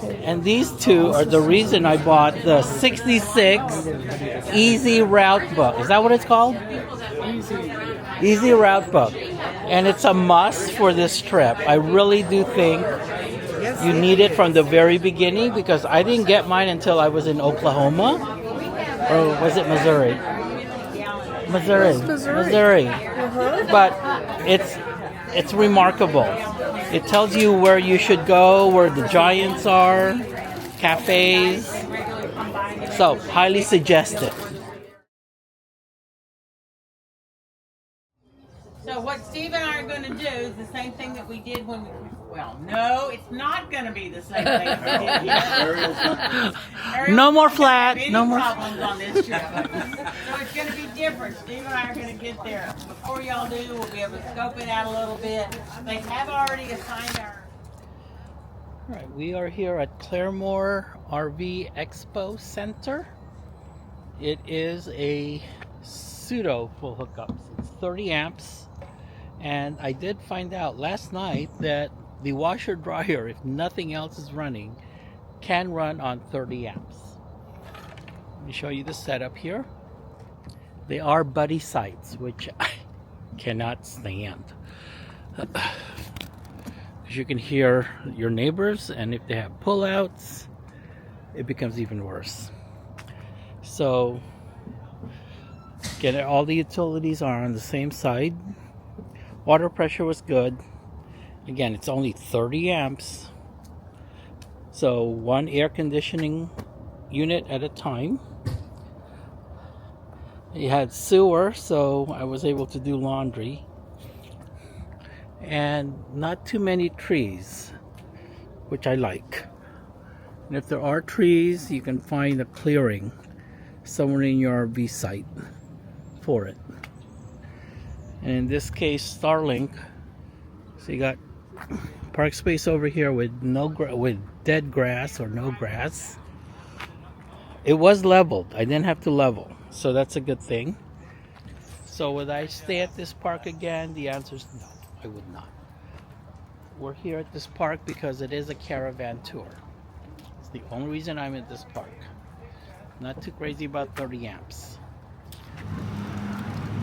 And these two are the reason I bought the 66 Easy Route Book. Is that what it's called? Easy Route Book. And it's a must for this trip. I really do think you need it from the very beginning because I didn't get mine until I was in Oklahoma. Or was it Missouri? Missouri. But it's remarkable. It tells you where you should go, where the giants are, cafes. So, highly suggested. So what Steve and I are going to do is the same thing that we did when we... Well, no, it's not going to be the same thing as we did here. No more flat. No more problems on this trip. So it's going to be different. Steve and I are going to get there. Before y'all do, we'll be able to scope it out a little bit. They have already assigned our... All right, we are here at Claremore RV Expo Center. It is a pseudo full hookups. It's 30 amps. And I did find out last night that the washer dryer, if nothing else is running, can run on 30 amps. Let me show you the setup here. They are buddy sites, which I cannot stand. Because you can hear your neighbors, and if they have pullouts, it becomes even worse. So, all the utilities are on the same side. Water pressure was good. Again, it's only 30 amps. So one air conditioning unit at a time. It had sewer, so I was able to do laundry. And not too many trees, which I like. And if there are trees, you can find a clearing somewhere in your RV site for it. And in this case, Starlink. So you got park space over here with with dead grass or no grass. It was leveled. I didn't have to level, so that's a good thing. So would I stay at this park again? The answer is no, I would not. We're here at this park because it is a caravan tour. It's the only reason I'm at this park. Not too crazy about 30 amps.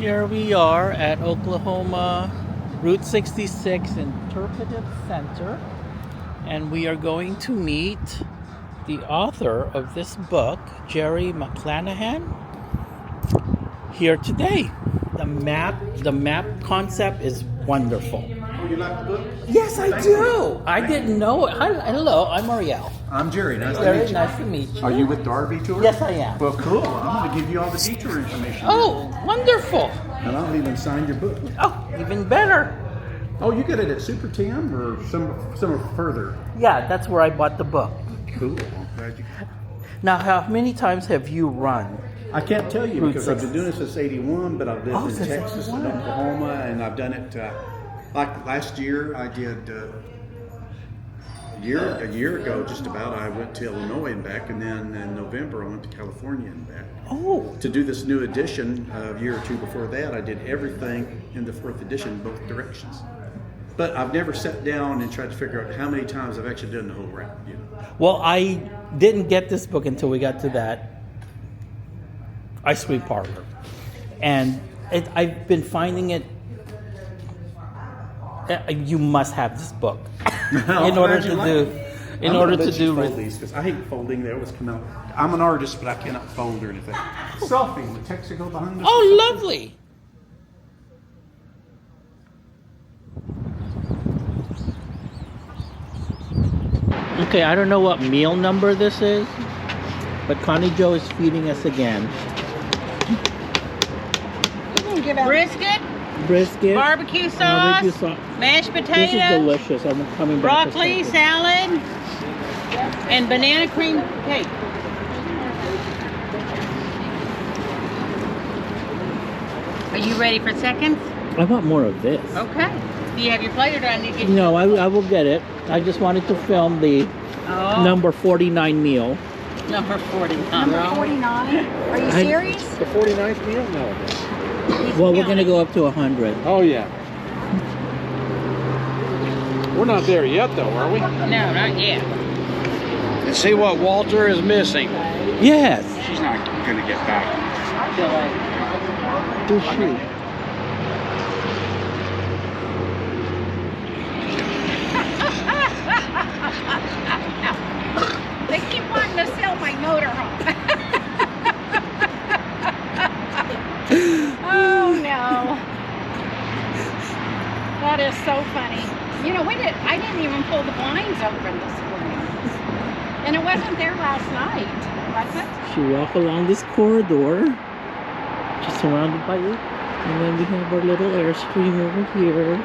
Here we are at Oklahoma Route 66 Interpretive Center, and we are going to meet the author of this book, Jerry McClanahan, here today. The map concept is wonderful. Oh, you like the book? Yes, I do. I didn't know it. Hello, I'm Ariel. I'm Jerry. Nice to Very meet you. nice to meet you. Are you with the RV tour? Yes, I am. Well, cool. I'm going to give you all the detour information. Oh, wonderful. And I'll even sign your book. Oh, even better. Oh, you got it at Super Tam or somewhere further? Yeah, that's where I bought the book. Cool. I'm glad you... Now, how many times have you run? I can't tell you because I've been doing this since '81, but I've lived in since Texas and 81. Oklahoma, and I've done it. Like last year, I did. A year ago, just about, I went to Illinois and back, and then in November I went to California and back. Oh. To do this new edition, a year or two before that, I did everything in the 4th edition, both directions. But I've never sat down and tried to figure out how many times I've actually done the whole route. You know? Well, I didn't get this book until we got to that ice cream parlor, and I've been finding it. You must have this book in order to do. These because I hate folding. They always come out. I'm an artist, but I cannot fold or anything. Selfie with Texaco behind us. Oh, lovely! Okay, I don't know what meal number this is, but Connie Jo is feeding us again. Brisket, barbecue sauce, mashed potatoes, this is delicious. I'm coming back. broccoli, salad, and banana cream cake. Are you ready for seconds? I want more of this. Okay. Do you have your plate or do I need to get No, I will get it. I just wanted to film the number 49 meal. Number 49. Number 49? Are you serious? The 49th meal? No. Well, we're going to go up to 100. Oh, yeah. We're not there yet, though, are we? No, not yet. and see what Walter is missing. Yes. She's not going to get back. Who's she? They keep wanting to sell my motorhome. Oh no. That is so funny. You know, I didn't even pull the blinds open this morning. And it wasn't there last night, was it? She walk along this corridor, just surrounded by it, and then we have our little Airstream over here.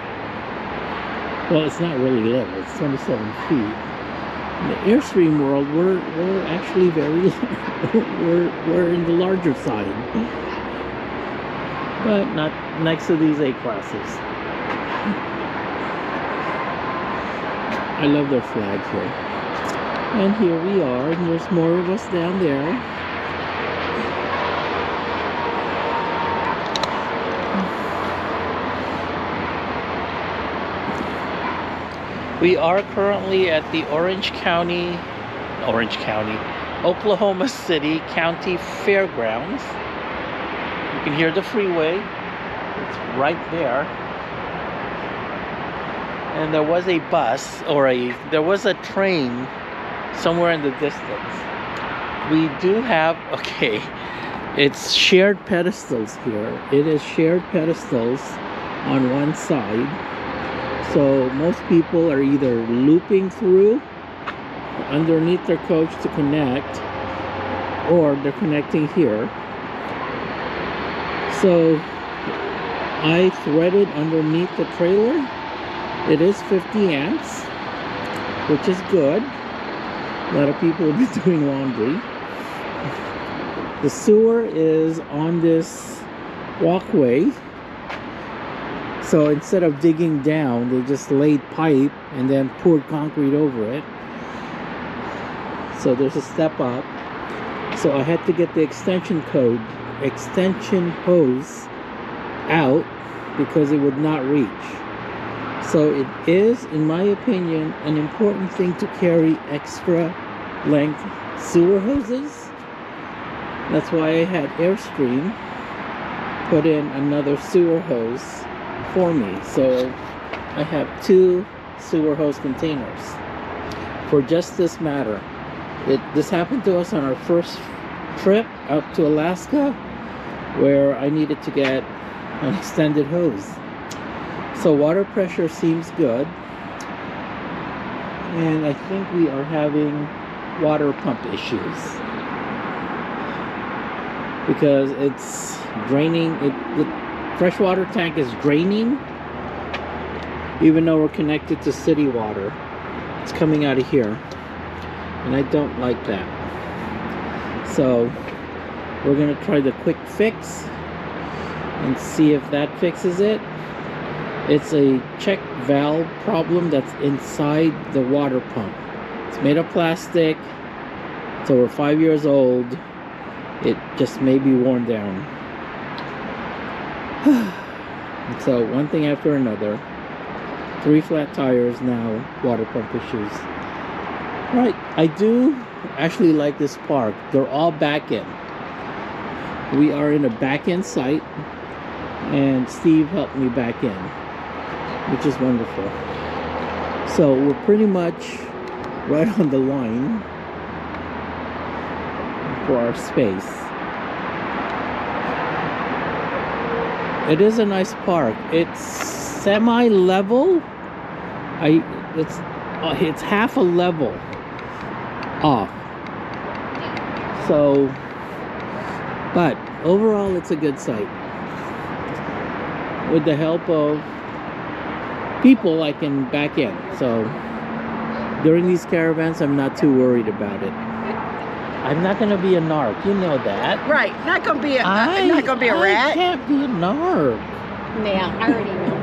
Well, it's not really little; it's 27 feet. In the Airstream world, we're actually very we're in the larger side, but not next to these A classes. I love their flag here. And here we are, and there's more of us down there. We are currently at the Oklahoma City County Fairgrounds. You can hear the freeway. It's right there. And there was a bus, there was a train somewhere in the distance. We do have, okay, it's shared pedestals here. It is shared pedestals on one side. So most people are either looping through underneath their coach to connect, or they're connecting here. So I threaded underneath the trailer. It is 50 amps, which is good. A lot of people will be doing laundry. The sewer is on this walkway. So instead of digging down, they just laid pipe and then poured concrete over it. So there's a step up. So I had to get the extension hose out because it would not reach. So it is, in my opinion, an important thing to carry extra length sewer hoses. That's why I had Airstream put in another sewer hose for me. So I have 2 sewer hose containers for just this matter. This happened to us on our first trip out to Alaska, where I needed to get an extended hose. So water pressure seems good, and I think we are having water pump issues because it's draining. The freshwater tank is draining, even though we're connected to city water. It's coming out of here, and I don't like that. So we're gonna try the quick fix and see if that fixes it. It's a check valve problem that's inside the water pump. It's made of plastic. It's over 5 years old. It just may be worn down. So one thing after another. 3 flat tires now, water pump issues. Right, I do actually like this park. They're all back in. We are in a back end site, and Steve helped me back in, which is wonderful. So we're pretty much right on the line for our space. It is a nice park. It's semi-level. It's half a level off. So, but overall, it's a good site. With the help of people, I can back in. So during these caravans, I'm not too worried about it. I'm not gonna be a narc, you know that. Right, not gonna be a rat. I can't be a narc. Yeah, I already know.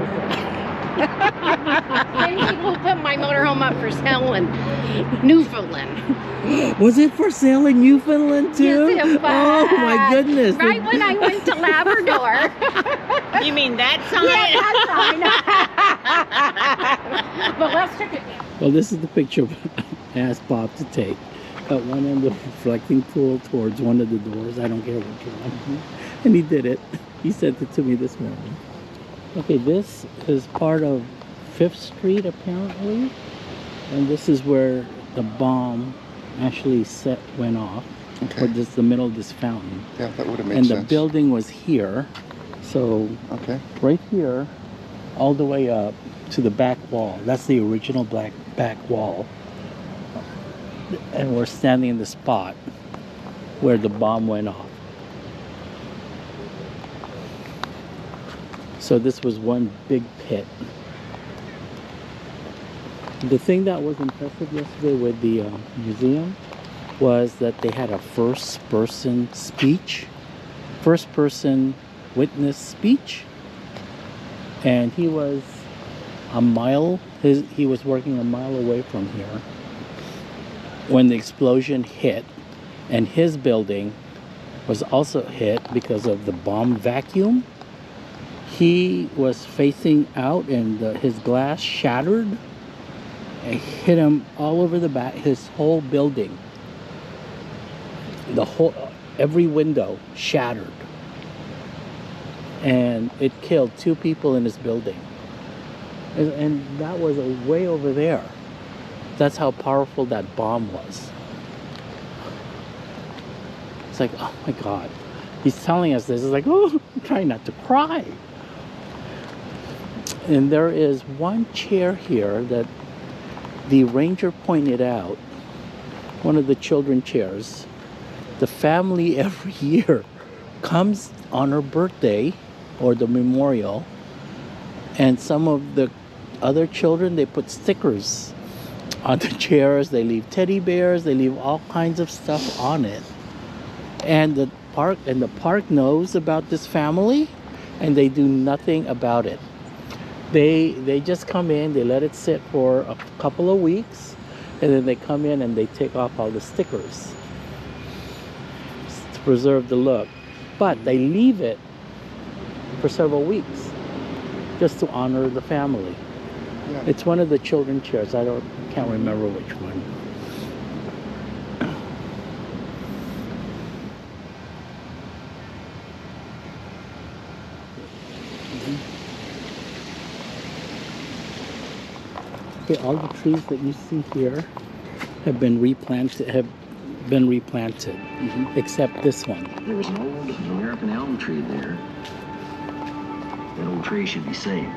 And people put my motorhome up for sale in Newfoundland. Was it for sale in Newfoundland too? Yes, it was. Oh my goodness! Right when I went to Labrador. You mean that sign? Yeah, that sign. But let's check it. Well, this is the picture I asked Bob to take. at one end of the reflecting pool towards one of the doors. I don't care which one. And he did it. He sent it to me this morning. Okay, this is part of 5th Street apparently. And this is where the bomb actually went off. Okay. Or just the middle of this fountain. Yeah, that would have made and sense. the building was here. So Okay. right here, all the way up to the back wall. That's the original back wall. And we're standing in the spot where the bomb went off. So this was one big pit. The thing that was impressive yesterday with the museum was that they had a first-person witness speech, and he was he was working a mile away from here when the explosion hit, and his building was also hit because of the bomb vacuum. He was facing out, and his glass shattered and hit him all over the back, his whole building. Every window shattered, and it killed 2 people in his building, and that was way over there. That's how powerful that bomb was. It's like, oh my God, he's telling us this. It's like, oh, I'm trying not to cry. And there is one chair here that the ranger pointed out, one of the children chairs. The family every year comes on her birthday or the memorial, and some of the other children, they put stickers on the chairs, they leave teddy bears, they leave all kinds of stuff on it. And the park knows about this family, and they do nothing about it. They just come in, they let it sit for a couple of weeks, and then they come in and they take off all the stickers to preserve the look. But they leave it for several weeks just to honor the family. Yeah. It's one of the children chairs. Can't remember which one. Okay, all the trees that you see here have been replanted. Except this one. There was an old American elm tree there. That old tree should be saved.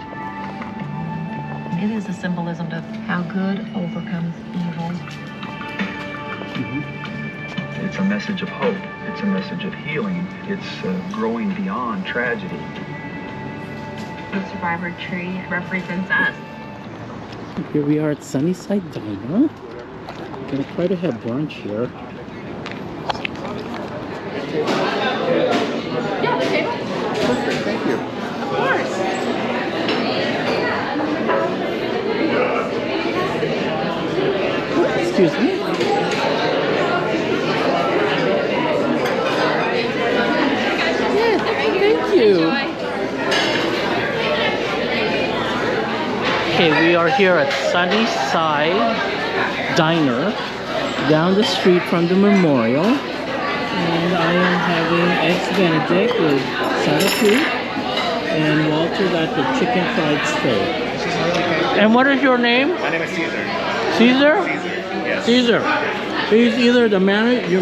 It is a symbolism of how good overcomes evil. It's a message of hope. It's a message of healing. It's growing beyond tragedy. The survivor tree represents us. Here we are at Sunnyside Diner. I'm gonna try to have brunch here. Yeah, the table. Perfect, thank you. Of course. Excuse me. Yeah, thank you. Okay, we are here at Sunnyside Diner, down the street from the memorial, and I am having eggs Benedict with sour cream, and Walter got the chicken fried steak. And what is your name? My name is Caesar. Caesar? Yes. Caesar. He's either your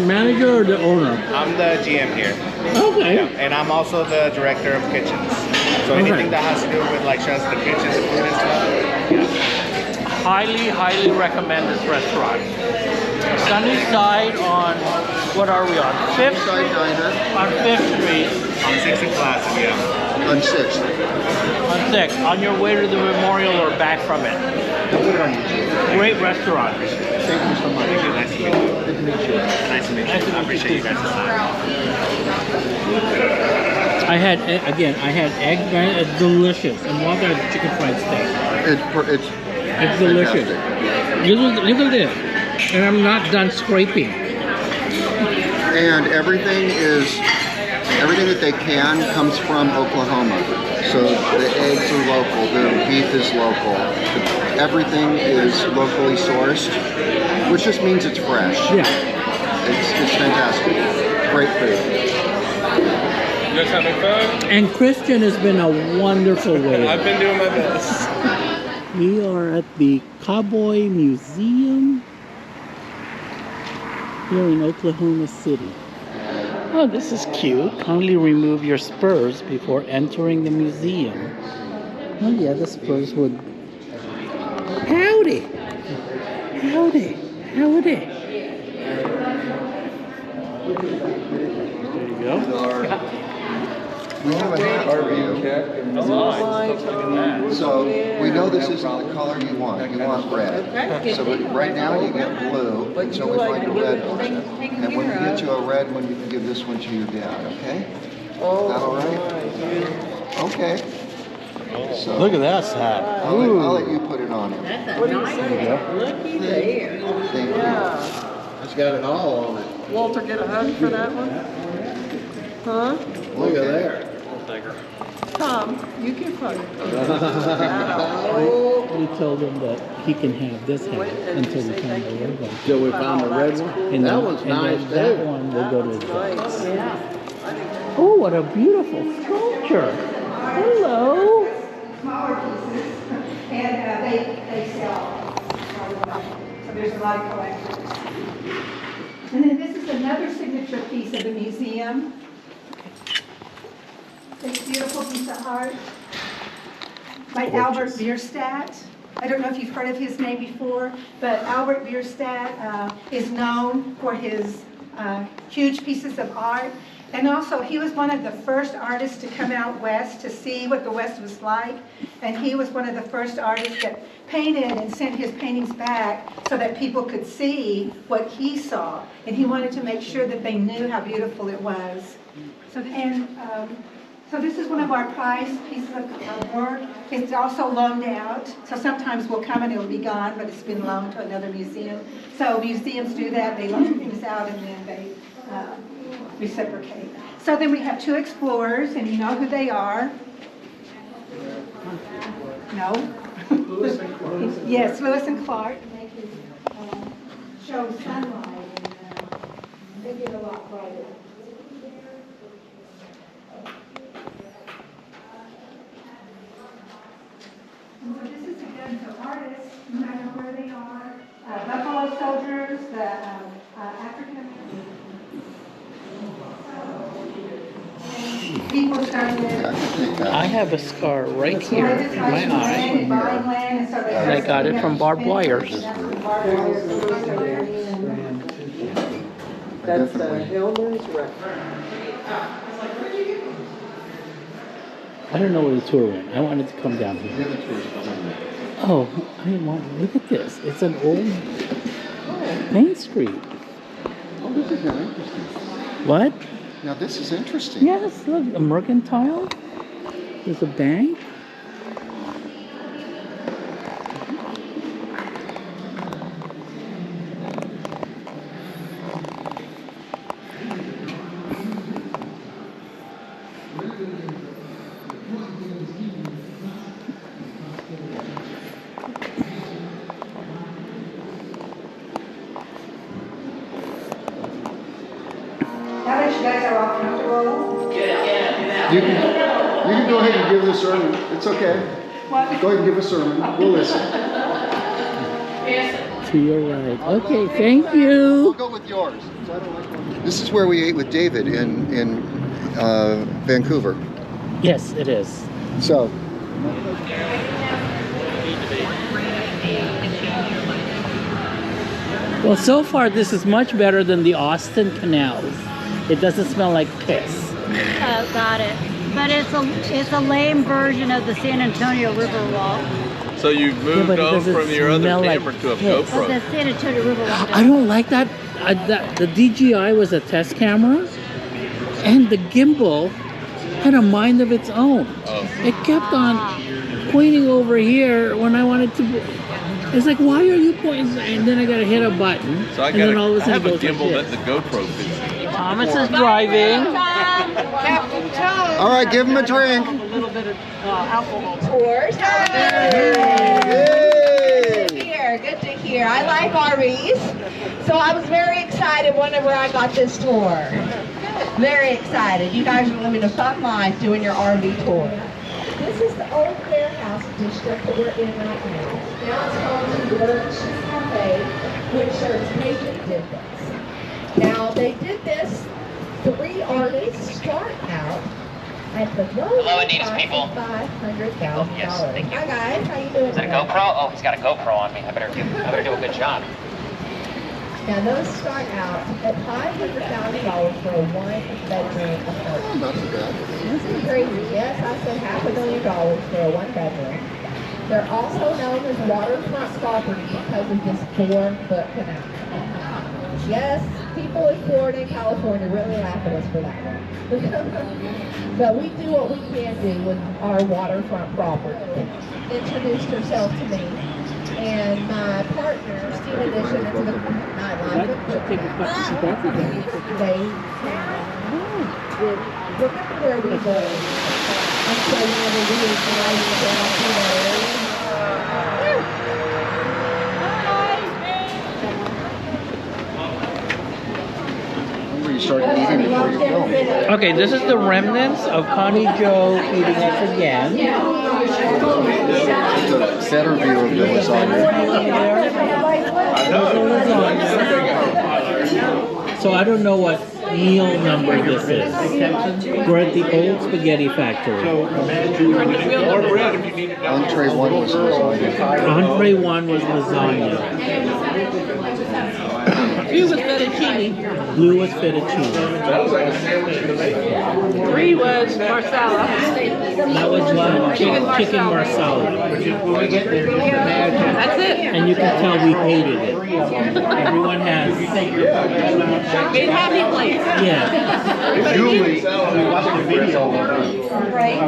manager or the owner. I'm the GM here. Okay. Yeah, and I'm also the director of kitchens. So anything that has to do with like just the kitchen, the food and stuff. Yeah. Highly recommend this restaurant. Sunnyside on, what are we on? 5th Street? Diner. On 5th Street. On 6th and Classic, yeah. On 6th. On 6th. On your way to the memorial or back from it. I'll put it on YouTube. Great restaurant. Thank you so much. Thank you. Nice to meet you. Good to meet you. Nice to meet you. I appreciate you guys' time. I had egg Benedict. It's delicious. And Walter had chicken fried steak. It's delicious. Look at this. And I'm not done scraping. And everything that they can comes from Oklahoma. So the eggs are local, the beef is local, everything is locally sourced, which just means it's fresh. Yeah. It's fantastic. Great food. You guys having fun? And Christian has been a wonderful waiter. I've been doing my best. We are at the Cowboy Museum here in Oklahoma City. Oh, this is cute. Kindly remove your spurs before entering the museum. Oh yeah, the spurs would... Howdy! Howdy! Howdy! There you go. We have a hat for you. So we know this isn't the color you want. You want red. So right now you get blue until we find a red one. And when we get you a red one, you can give this one to your dad. Okay? Is that all right? Okay. So Look at that hat. I'll let you put it on him. That's a nice one. Looky there. Thank you. It's got it all on it. Walter, get a hug for that one? Huh? Look at there. Tom, you can hug. We told him that he can have this hat until we find the red one. Till we found the red one? And That then- one's and nice then that too. one will go to his dad. Yeah. Oh, what a beautiful sculpture. Hello. Smaller pieces, and they sell. So there's a lot of collectors. And then this is another signature piece of the museum. This beautiful piece of art by Albert Bierstadt. I don't know if you've heard of his name before, but Albert Bierstadt is known for his huge pieces of art. And also, he was one of the first artists to come out west to see what the West was like. And he was one of the first artists that painted and sent his paintings back so that people could see what he saw. And he wanted to make sure that they knew how beautiful it was. So this is one of our prized pieces of work. It's also loaned out. So sometimes we'll come and it'll be gone, but it's been loaned to another museum. So museums do that. They loan things out and then they reciprocate. So then we have two explorers, and you know who they are. No? Lewis and Clark. Yes, Lewis and Clark. They can show sunlight, and they get a lot brighter. And so this is again to artists, no matter where they are. Buffalo soldiers, the African people started. I have a scar right here in my eye. And I got it from barbed wires. That's Hillman's record. I don't know where the tour went. I wanted to come down here. Oh, look at this. It's an old Main Street. Oh, this is interesting. What? Now this is interesting. Yes, look, a mercantile. There's a bank. Now that you guys are all comfortable. You can go ahead and give the sermon. It's okay. What? Go ahead and give a sermon. We'll listen. To your right. Okay, thank you. We'll go with yours. This is where we ate with David in Vancouver. Yes, it is. So. Well, so far this is much better than the Austin canals. It doesn't smell like piss. Oh, got it. But it's a lame version of the San Antonio River Walk. So you moved on from your other camera to a GoPro. Oh, the San Antonio River Walk. I don't like that. The DJI was a test camera, and the gimbal had a mind of its own. Oh. It kept on pointing over here when I wanted to. It's like, why are you pointing? And then I gotta hit a button. So I have a gimbal that the GoPro fits. Thomas is driving. Captain Tom. All right, give him a drink. A little bit of alcohol. Tours. Yay! Good to hear. Good to hear. here. I like RVs, so I was very excited whenever I got this tour. Very excited. You guys are living a fun life doing your RV tour. This is the old warehouse district that we're in right now. Now it's home to the Birch Cafe, which Shirts Pagan did this. Now they did this, 3 artists start out at the lowest price of $500,000. Yes, thank you. Hi guys, how you doing? Is that a GoPro? Oh, he's got a GoPro on me. I better do a good job. Now those start out at $500,000 for a 1-bedroom apartment. Not too bad. This is crazy. Yes, I said $500,000 for a 1-bedroom. They're also known as waterfront property because of this 4-foot canal. Yes, people in Florida and California really laugh at us for that one. But we do what we can do with our waterfront property. Introduced herself to me and my partner, Steve Edition, into the nightlife. They remember where we were. And so whenever we were driving down through that area, You started eating before you filmed. Okay, this is the remnants of Connie Joe eating us again. It's a better view of the lasagna. So I don't know what meal number this is. We're at the old spaghetti factory. Entree 1 was lasagna. Entree 1 was lasagna. Blue was fettuccine. Blue was fettuccine. 3 was marsala. That was chicken marsala. That's it. And you can tell we hated it. Everyone has. Made happy plates. Yeah. Julie, we watched the video. right?